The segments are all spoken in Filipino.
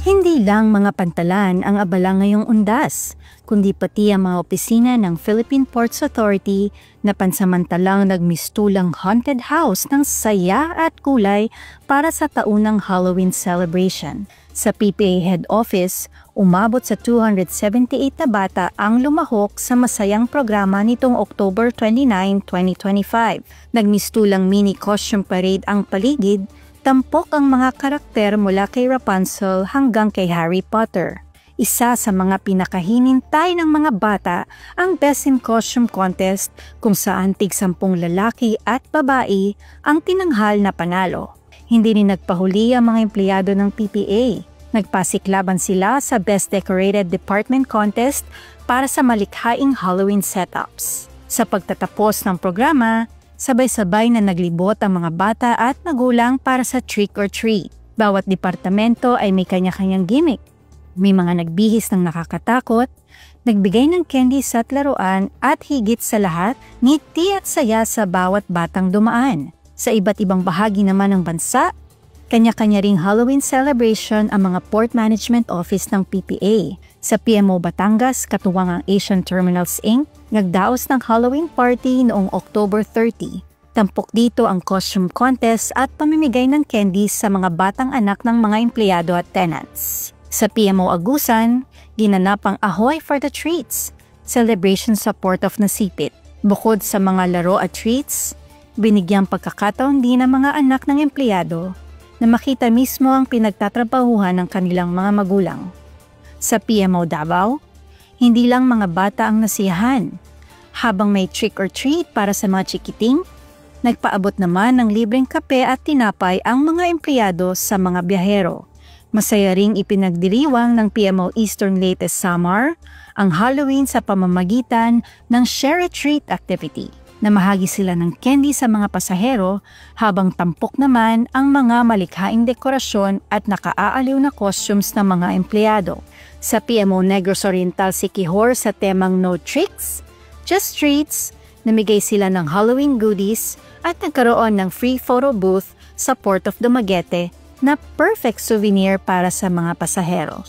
Hindi lang mga pantalan ang abala ngayong undas, kundi pati ang mga opisina ng Philippine Ports Authority na pansamantalang nagmistulang haunted house ng saya at kulay para sa taunang Halloween celebration. Sa PPA Head Office, umabot sa 278 na bata ang lumahok sa masayang programa nitong October 29, 2025. Nagmistulang mini costume parade ang paligid. Tampok ang mga karakter mula kay Rapunzel hanggang kay Harry Potter. Isa sa mga pinakahinintay ng mga bata ang Best in Costume Contest kung saan tig-10 lalaki at babae ang tinanghal na panalo. Hindi rin nagpahuli ang mga empleyado ng PPA. Nagpasiklaban sila sa Best Decorated Department Contest para sa malikhaing Halloween setups. Sa pagtatapos ng programa, sabay-sabay na naglibot ang mga bata at magulang para sa trick or treat. Bawat departamento ay may kanya-kanyang gimmick. May mga nagbihis ng nakakatakot, nagbigay ng candies at laruan at higit sa lahat, ngiti at saya sa bawat batang dumaan. Sa iba't ibang bahagi naman ng bansa, kanya-kanya ring Halloween celebration ang mga Port Management Office ng PPA. Sa PMO Batangas, katuwang ang Asian Terminals Inc., nagdaos ng Halloween party noong October 30. Tampok dito ang costume contest at pamimigay ng candies sa mga batang anak ng mga empleyado at tenants. Sa PMO Agusan, ginanap ang Ahoy for the Treats, celebration sa Port of Nasipit. Bukod sa mga laro at treats, binigyang pagkakataon din ang mga anak ng empleyado na makita mismo ang pinagtatrabahuhan ng kanilang mga magulang. Sa PMO Davao, hindi lang mga bata ang nasiyahan. Habang may trick or treat para sa mga chikiting, nagpaabot naman ng libreng kape at tinapay ang mga empleyado sa mga biyahero. Masaya ring ipinagdiriwang ng PMO Eastern Leyte Samar ang Halloween sa pamamagitan ng Share a Treat activity. Namahagi sila ng candy sa mga pasahero habang tampok naman ang mga malikhaing dekorasyon at nakaaaliw na costumes ng mga empleyado. Sa PMO Negros Oriental Siquijor sa temang No Tricks, Just Treats, namigay sila ng Halloween goodies at nagkaroon ng free photo booth sa Port of Dumaguete na perfect souvenir para sa mga pasahero.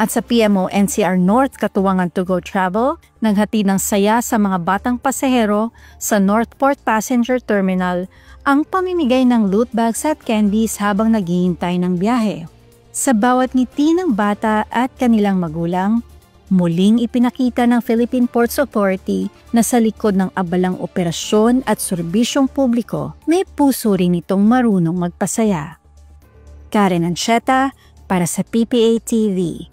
At sa PMO NCR North katuwangan To Go Travel, naghatid ng saya sa mga batang pasahero sa Northport Passenger Terminal ang pamimigay ng loot bags at candies habang naghihintay ng biyahe. Sa bawat ngiti ng bata at kanilang magulang, muling ipinakita ng Philippine Ports Authority na sa likod ng abalang operasyon at serbisyong publiko, may puso rin itong marunong magpasaya. Karen Ancheta para sa PPA TV.